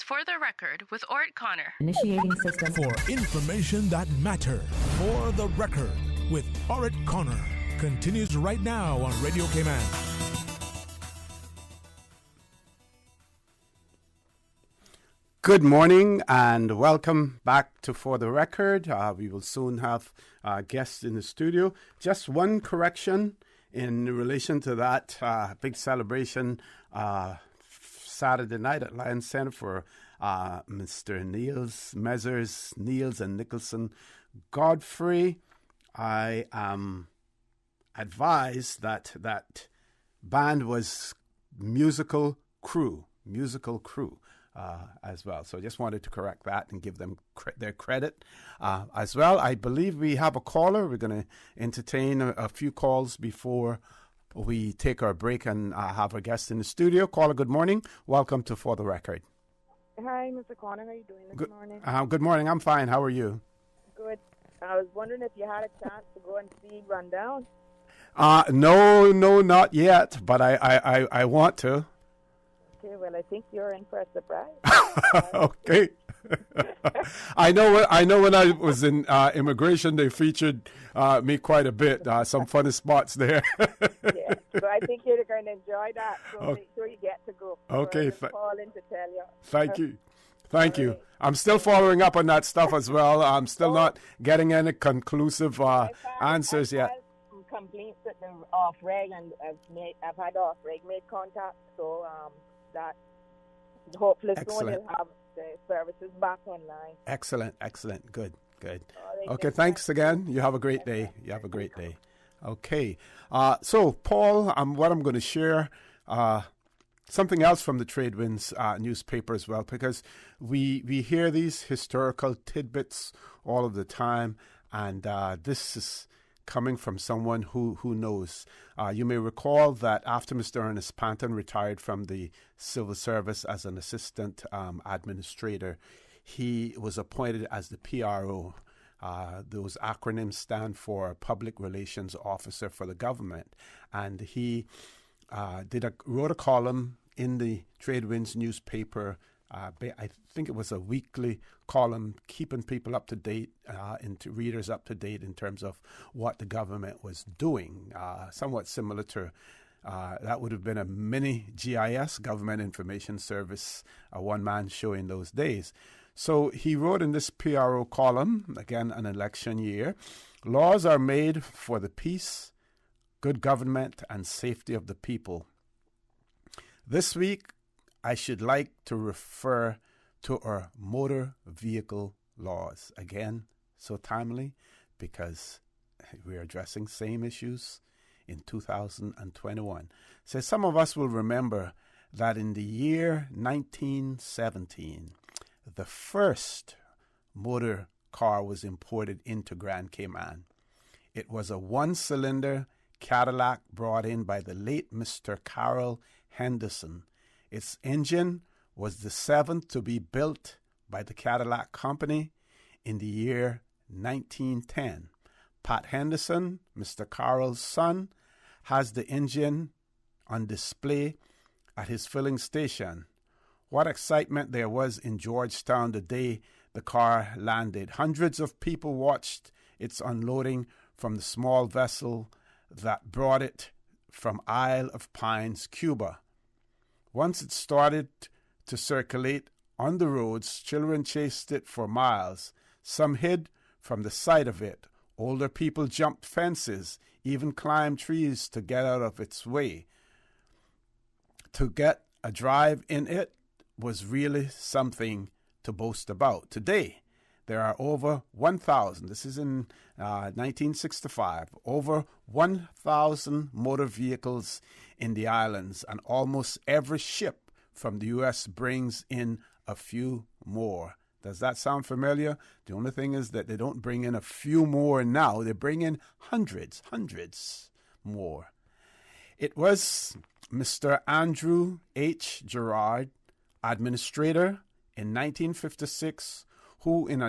For the Record with Ort Connor. Initiating system. For information that matter. For the Record with Ort Connor. Continues right now on Radio Cayman. Good morning and welcome back to For the Record. We will soon have guests in the studio. Just one correction in relation to that big celebration Saturday night at Lions Center for Mr. Messrs. Niels and Nicholson Godfrey. I am advised that band was musical crew as well. So I just wanted to correct that and give them their credit as well. I believe we have a caller. We're going to entertain a few calls before we take our break and have our guest in the studio. Caller, good morning. Welcome to For the Record. Hi, Mr. Connor. How are you doing this morning? Good morning. I'm fine. How are you? Good. I was wondering if you had a chance to go and see Rundown. No, not yet, but I want to. Okay, well, I think you're in for a surprise. Okay. I know when I was in immigration, they featured me quite a bit. Some funny spots there. Yeah, so I think you're going to enjoy that. So make sure you get to go. Okay. Calling to tell you. Thank you. I'm still following up on that stuff as well. I'm still not getting any conclusive answers yet. Complaints at the off-reg, and I've had off-reg make contact, so that hopefully soon you'll have the services back online. Excellent. Good. Okay, thanks again. You have a great day. Okay. So, Paul, what I'm going to share, something else from the Tradewinds newspaper as well, because we hear these historical tidbits all of the time, and this is coming from someone who knows. You may recall that after Mr. Ernest Panton retired from the civil service as an assistant administrator, he was appointed as the PRO. Those acronyms stand for Public Relations Officer for the government. And he wrote a column in the Tradewinds newspaper. I think it was a weekly column, keeping people up to date, readers up to date in terms of what the government was doing. Somewhat similar to that would have been a mini GIS, Government Information Service, a one-man show in those days. So he wrote in this PRO column, again an election year, laws are made for the peace, good government, and safety of the people. This week, I should like to refer to our motor vehicle laws. Again, so timely because we're addressing same issues in 2021. So some of us will remember that in the year 1917, the first motor car was imported into Grand Cayman. It was a one-cylinder Cadillac brought in by the late Mr. Carroll Henderson. Its engine was the seventh to be built by the Cadillac Company in the year 1910. Pat Henderson, Mr. Carroll's son, has the engine on display at his filling station. What excitement there was in Georgetown the day the car landed. Hundreds of people watched its unloading from the small vessel that brought it from Isle of Pines, Cuba. Once it started to circulate on the roads, children chased it for miles. Some hid from the sight of it. Older people jumped fences, even climbed trees to get out of its way. To get a drive in it was really something to boast about. Today, there are over 1,000, this is in 1965, over 1,000 motor vehicles in the islands, and almost every ship from the U.S. brings in a few more. Does that sound familiar? The only thing is that they don't bring in a few more now. They bring in hundreds more. It was Mr. Andrew H. Gerard, administrator in 1956, who in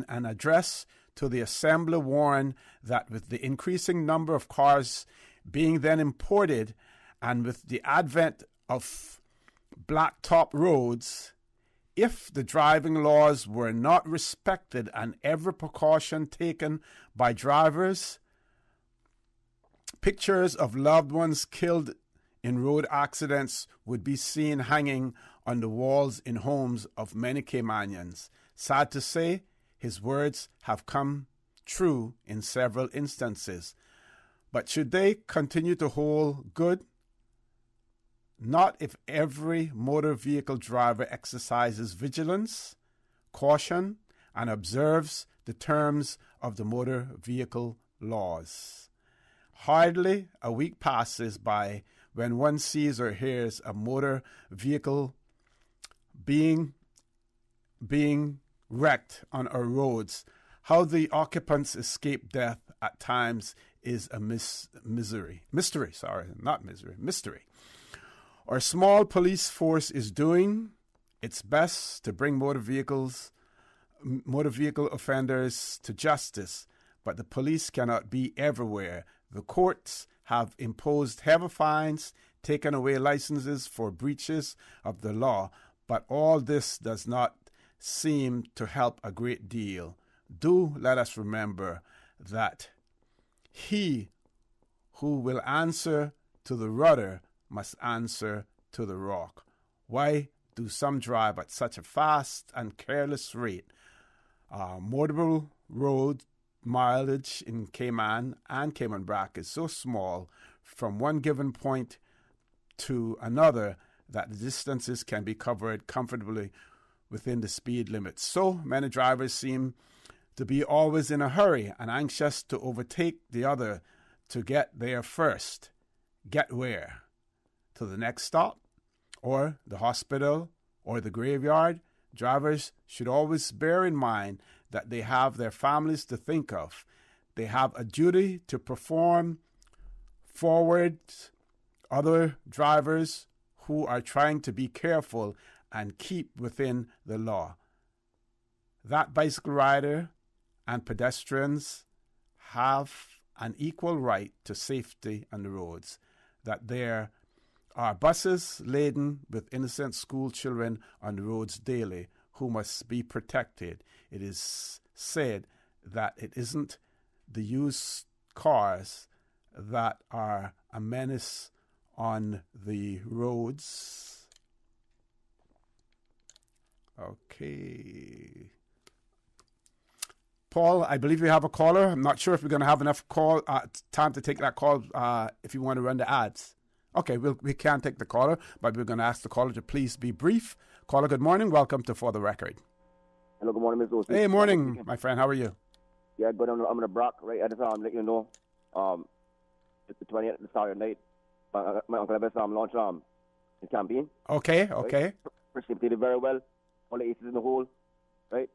an address to the Assembly warned that with the increasing number of cars being then imported and with the advent of blacktop roads, if the driving laws were not respected and every precaution taken by drivers, pictures of loved ones killed in road accidents would be seen hanging on the walls in homes of many Caymanians. Sad to say, his words have come true in several instances. But should they continue to hold good? Not if every motor vehicle driver exercises vigilance, caution, and observes the terms of the motor vehicle laws. Hardly a week passes by when one sees or hears a motor vehicle being wrecked on our roads. How the occupants escape death at times is a mystery. Our small police force is doing its best to bring motor vehicle offenders to justice, but the police cannot be everywhere. The courts have imposed heavy fines, taken away licenses for breaches of the law, but all this does not seem to help a great deal. Do let us remember that he who will answer to the rudder must answer to the rock. Why do some drive at such a fast and careless rate? Motorable road mileage in Cayman and Cayman Brac is so small from one given point to another that the distances can be covered comfortably within the speed limit. So many drivers seem to be always in a hurry and anxious to overtake the other to get there first. Get where? To the next stop? Or the hospital? Or the graveyard? Drivers should always bear in mind that they have their families to think of. They have a duty to perform forward other drivers who are trying to be careful and keep within the law. That bicycle rider and pedestrians have an equal right to safety on the roads, that there are buses laden with innocent school children on the roads daily who must be protected. It is said that it isn't the used cars that are a menace on the roads. Okay. Paul, I believe we have a caller. I'm not sure if we're going to have enough time to take that call if you want to run the ads. Okay, we can't take the caller, but we're going to ask the caller to please be brief. Caller, good morning. Welcome to For the Record. Hello, good morning, Mr. Hey, morning, my friend. How are you? Yeah, good. I'm in the Brock, right? I just let you know, it's the 20th, the Saturday night. My uncle Abbas launched his campaign. Okay. Right? Precipitated very well. All the aces in the hole, right?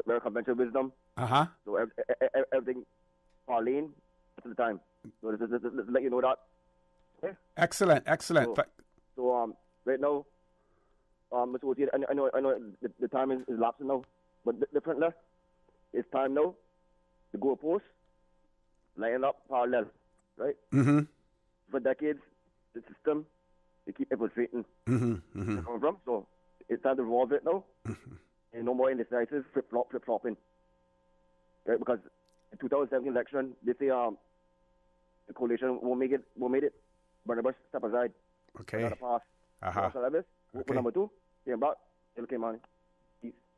Very conventional wisdom. Uh-huh. So everything Arlene at the time. So just let you know that. Okay? Excellent. So right now, Mr. Oti, I know the time is lapsing now, but differently, it's time now. The goalposts line up parallel, right? Mm-hmm. For decades, the system they keep infiltrating. Mm-hmm. Coming from, so it's time to revolve it now. Mm-hmm. And no more indecisive flip-flopping. Right? Because the 2017 election, they say the coalition won't make it. Barnabas, step aside. Okay. Another pass. Uh-huh. Okay. Number 2, came back. Okay, man.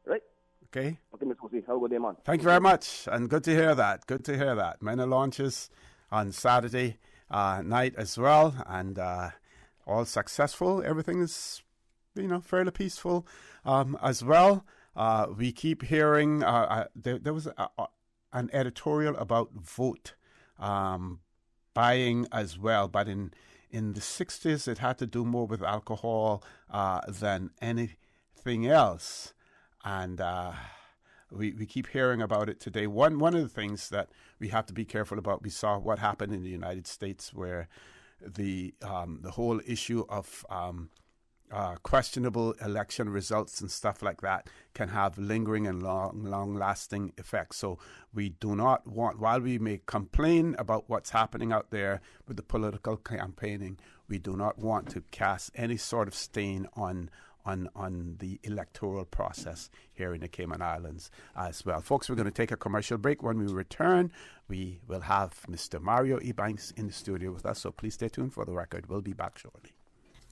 Right? Okay. Okay, Mr. Osi, have a good day, man. Thank you very much, and good to hear that. Many launches on Saturday night as well, and all successful. Everything is, fairly peaceful as well. We keep hearing there was an editorial about vote buying as well, but in the 60s it had to do more with alcohol than anything else, and we keep hearing about it today. One of the things that we have to be careful about, we saw what happened in the United States, where the whole issue of questionable election results and stuff like that can have lingering and long-lasting effects. So we do not want, while we may complain about what's happening out there with the political campaigning, we do not want to cast any sort of stain on on the electoral process here in the Cayman Islands as well. Folks, we're going to take a commercial break. When we return, we will have Mr. Mario Ebanks in the studio with us, so please stay tuned for the record. We'll be back shortly.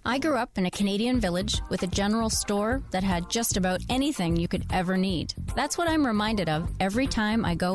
I grew up in a Canadian village with a general store that had just about anything you could ever need. That's what I'm reminded of every time I go